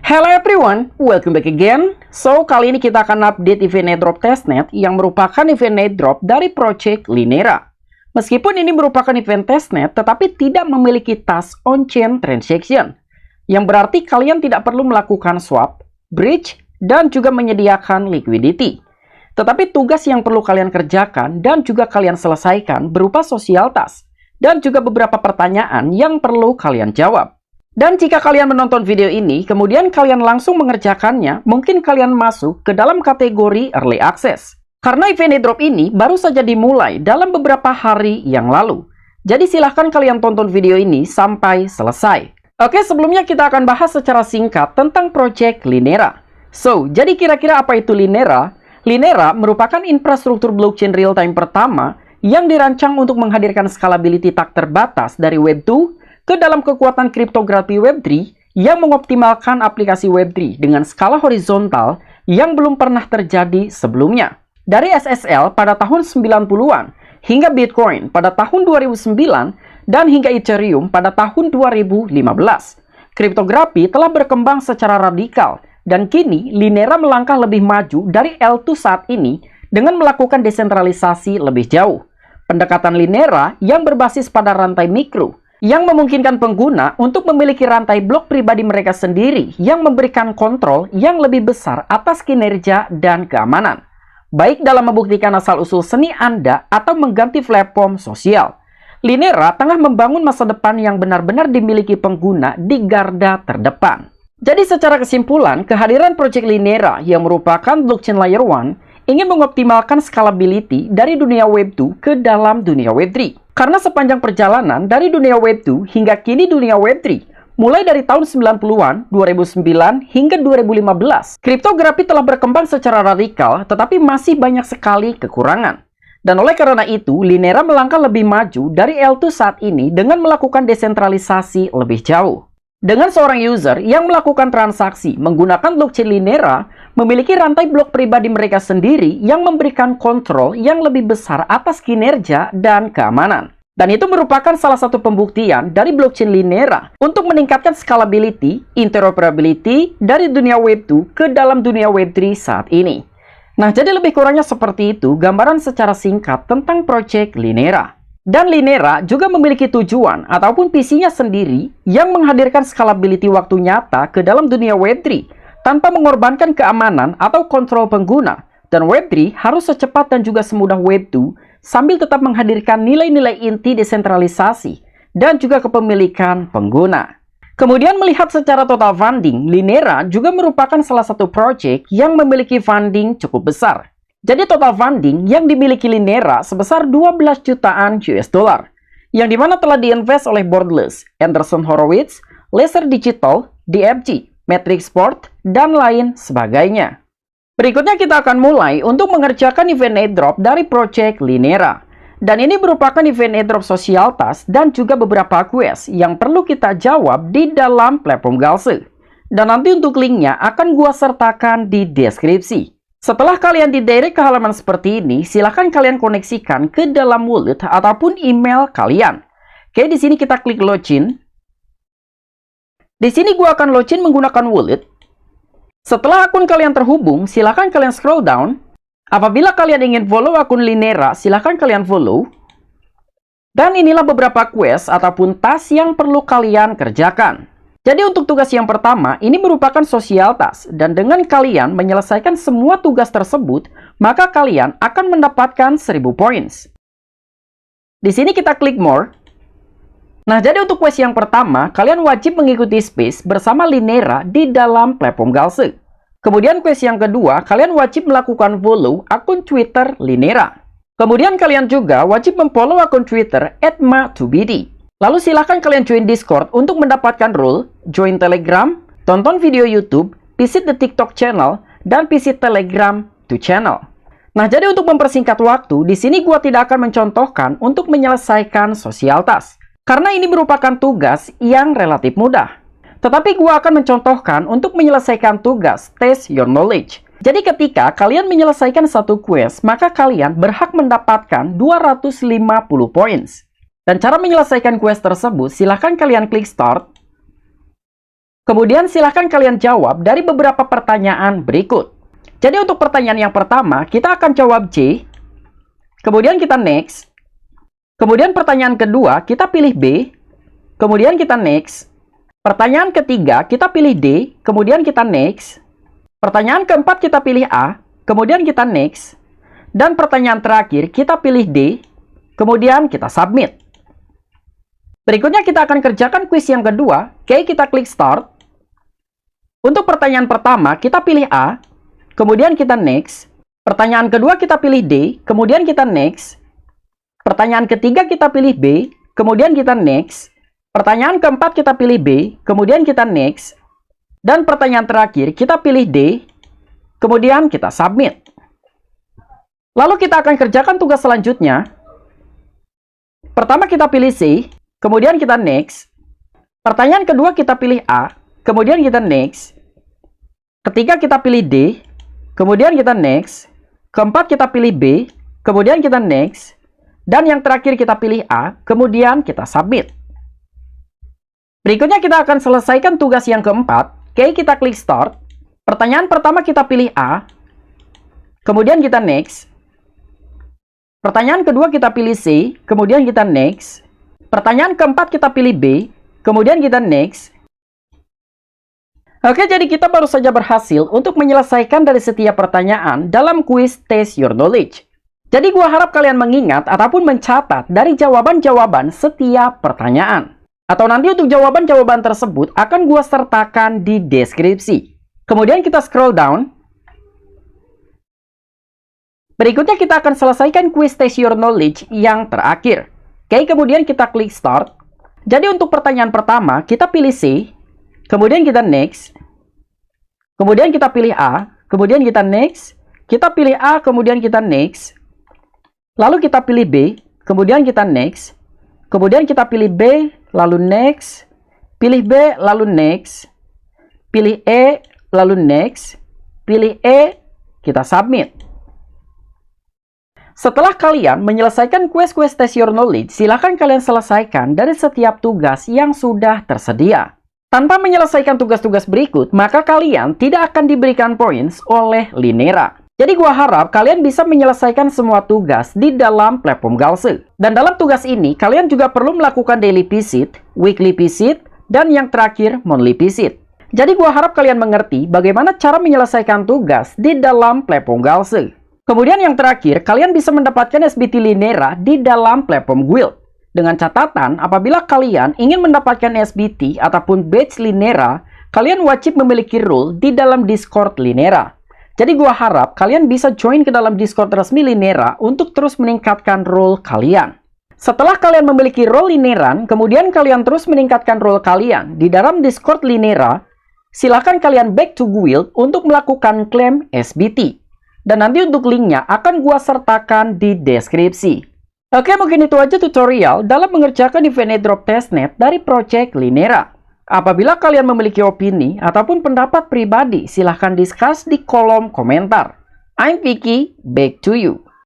Hello everyone, welcome back again. So, kali ini kita akan update event airdrop testnet yang merupakan event airdrop dari project Linera. Meskipun ini merupakan event testnet, tetapi tidak memiliki task on-chain transaction. Yang berarti kalian tidak perlu melakukan swap, bridge, dan juga menyediakan liquidity. Tetapi tugas yang perlu kalian kerjakan dan juga kalian selesaikan berupa social task, dan juga beberapa pertanyaan yang perlu kalian jawab. Dan jika kalian menonton video ini, kemudian kalian langsung mengerjakannya, mungkin kalian masuk ke dalam kategori Early Access. Karena event airdrop ini baru saja dimulai dalam beberapa hari yang lalu. Jadi silahkan kalian tonton video ini sampai selesai. Oke, sebelumnya kita akan bahas secara singkat tentang project Linera. So, jadi kira-kira apa itu Linera? Linera merupakan infrastruktur blockchain real-time pertama yang dirancang untuk menghadirkan scalability tak terbatas dari Web 2 ke dalam kekuatan kriptografi Web 3 yang mengoptimalkan aplikasi Web 3 dengan skala horizontal yang belum pernah terjadi sebelumnya. Dari SSL pada tahun 90-an hingga Bitcoin pada tahun 2009 dan hingga Ethereum pada tahun 2015. Kriptografi telah berkembang secara radikal dan kini Linera melangkah lebih maju dari L2 saat ini dengan melakukan desentralisasi lebih jauh. Pendekatan Linera yang berbasis pada rantai mikro, yang memungkinkan pengguna untuk memiliki rantai blok pribadi mereka sendiri yang memberikan kontrol yang lebih besar atas kinerja dan keamanan. Baik dalam membuktikan asal-usul seni Anda atau mengganti platform sosial. Linera tengah membangun masa depan yang benar-benar dimiliki pengguna di garda terdepan. Jadi secara kesimpulan, kehadiran Project Linera yang merupakan blockchain layer 1 ingin mengoptimalkan scalability dari dunia Web 2 ke dalam dunia Web 3. Karena sepanjang perjalanan dari dunia Web 2 hingga kini dunia Web 3, mulai dari tahun 90-an, 2009 hingga 2015, kriptografi telah berkembang secara radikal tetapi masih banyak sekali kekurangan. Dan oleh karena itu, Linera melangkah lebih maju dari L2 saat ini dengan melakukan desentralisasi lebih jauh. Dengan seorang user yang melakukan transaksi menggunakan blockchain Linera, memiliki rantai blok pribadi mereka sendiri yang memberikan kontrol yang lebih besar atas kinerja dan keamanan. Dan itu merupakan salah satu pembuktian dari blockchain Linera untuk meningkatkan scalability, interoperability dari dunia Web 2 ke dalam dunia Web 3 saat ini. Nah, jadi lebih kurangnya seperti itu gambaran secara singkat tentang project Linera. Dan Linera juga memiliki tujuan ataupun visinya sendiri yang menghadirkan scalability waktu nyata ke dalam dunia Web 3 tanpa mengorbankan keamanan atau kontrol pengguna. Dan Web 3 harus secepat dan juga semudah Web 2 sambil tetap menghadirkan nilai-nilai inti desentralisasi dan juga kepemilikan pengguna. Kemudian melihat secara total funding, Linera juga merupakan salah satu project yang memiliki funding cukup besar. Jadi total funding yang dimiliki Linera sebesar 12 jutaan US dollar, yang dimana telah diinvest oleh Borderless, Andreessen Horowitz, Laser Digital, DFG, Matrixport, dan lain sebagainya. Berikutnya kita akan mulai untuk mengerjakan event airdrop dari project Linera. Dan ini merupakan event airdrop social task dan juga beberapa quest yang perlu kita jawab di dalam platform Galse. Dan nanti untuk linknya akan gua sertakan di deskripsi. Setelah kalian didirect ke halaman seperti ini, silahkan kalian koneksikan ke dalam wallet ataupun email kalian. Oke, di sini kita klik login. Di sini gua akan login menggunakan wallet. Setelah akun kalian terhubung, silahkan kalian scroll down. Apabila kalian ingin follow akun Linera, silahkan kalian follow. Dan inilah beberapa quest ataupun task yang perlu kalian kerjakan. Jadi untuk tugas yang pertama, ini merupakan social task. Dan dengan kalian menyelesaikan semua tugas tersebut, maka kalian akan mendapatkan 1000 points. Di sini kita klik more. Nah, jadi untuk quest yang pertama, kalian wajib mengikuti space bersama Linera di dalam platform Galse. Kemudian quest yang kedua, kalian wajib melakukan follow akun Twitter Linera. Kemudian kalian juga wajib memfollow akun Twitter @ma2bd. Lalu silahkan kalian join Discord untuk mendapatkan role, join Telegram, tonton video YouTube, visit the TikTok channel, dan visit Telegram to channel. Nah, jadi untuk mempersingkat waktu, di sini gua tidak akan mencontohkan untuk menyelesaikan social task. Karena ini merupakan tugas yang relatif mudah. Tetapi gua akan mencontohkan untuk menyelesaikan tugas test your knowledge. Jadi ketika kalian menyelesaikan satu quest, maka kalian berhak mendapatkan 250 points. Dan cara menyelesaikan quest tersebut, silahkan kalian klik start. Kemudian silahkan kalian jawab dari beberapa pertanyaan berikut. Jadi untuk pertanyaan yang pertama, kita akan jawab C. Kemudian kita next. Kemudian pertanyaan kedua, kita pilih B. Kemudian kita next. Pertanyaan ketiga, kita pilih D. Kemudian kita next. Pertanyaan keempat, kita pilih A. Kemudian kita next. Dan pertanyaan terakhir, kita pilih D. Kemudian kita submit. Berikutnya kita akan kerjakan kuis yang kedua. Oke, kita klik start. Untuk pertanyaan pertama, kita pilih A, kemudian kita next. Pertanyaan kedua, kita pilih D, kemudian kita next. Pertanyaan ketiga, kita pilih B, kemudian kita next. Pertanyaan keempat, kita pilih B, kemudian kita next. Dan pertanyaan terakhir, kita pilih D, kemudian kita submit. Lalu kita akan kerjakan tugas selanjutnya. Pertama kita pilih C, kemudian kita next. Pertanyaan kedua kita pilih A, kemudian kita next. Ketiga kita pilih D, kemudian kita next. Keempat kita pilih B, kemudian kita next. Dan yang terakhir kita pilih A, kemudian kita submit. Berikutnya kita akan selesaikan tugas yang keempat. Oke, kita klik start. Pertanyaan pertama kita pilih A, kemudian kita next. Pertanyaan kedua kita pilih C, kemudian kita next. Pertanyaan keempat kita pilih B, kemudian kita next. Oke, jadi kita baru saja berhasil untuk menyelesaikan dari setiap pertanyaan dalam kuis Test Your Knowledge. Jadi gua harap kalian mengingat ataupun mencatat dari jawaban-jawaban setiap pertanyaan. Atau nanti untuk jawaban-jawaban tersebut akan gua sertakan di deskripsi. Kemudian kita scroll down. Berikutnya kita akan selesaikan kuis Test Your Knowledge yang terakhir. Oke, kemudian kita klik start. Jadi untuk pertanyaan pertama, kita pilih C. Kemudian kita next. Kemudian kita pilih A. Kemudian kita next. Kita pilih A, kemudian kita next. Lalu kita pilih B. Kemudian kita next. Kemudian kita pilih B, lalu next. Pilih B, lalu next. Pilih E, lalu next. Pilih E, kita submit. Setelah kalian menyelesaikan kuis-kuis Test Your Knowledge, silahkan kalian selesaikan dari setiap tugas yang sudah tersedia. Tanpa menyelesaikan tugas-tugas berikut, maka kalian tidak akan diberikan points oleh Linera. Jadi gua harap kalian bisa menyelesaikan semua tugas di dalam platform Galse. Dan dalam tugas ini, kalian juga perlu melakukan daily visit, weekly visit, dan yang terakhir monthly visit. Jadi gua harap kalian mengerti bagaimana cara menyelesaikan tugas di dalam platform Galse. Kemudian yang terakhir, kalian bisa mendapatkan SBT Linera di dalam platform Guild. Dengan catatan, apabila kalian ingin mendapatkan SBT ataupun badge Linera, kalian wajib memiliki role di dalam Discord Linera. Jadi gua harap kalian bisa join ke dalam Discord resmi Linera untuk terus meningkatkan role kalian. Setelah kalian memiliki role Lineran, kemudian kalian terus meningkatkan role kalian di dalam Discord Linera, silakan kalian back to Guild untuk melakukan klaim SBT. Dan nanti untuk linknya akan gua sertakan di deskripsi. Oke, mungkin itu aja tutorial dalam mengerjakan event airdrop testnet dari Project Linera. Apabila kalian memiliki opini ataupun pendapat pribadi, silahkan discuss di kolom komentar. I'm Vicky, back to you.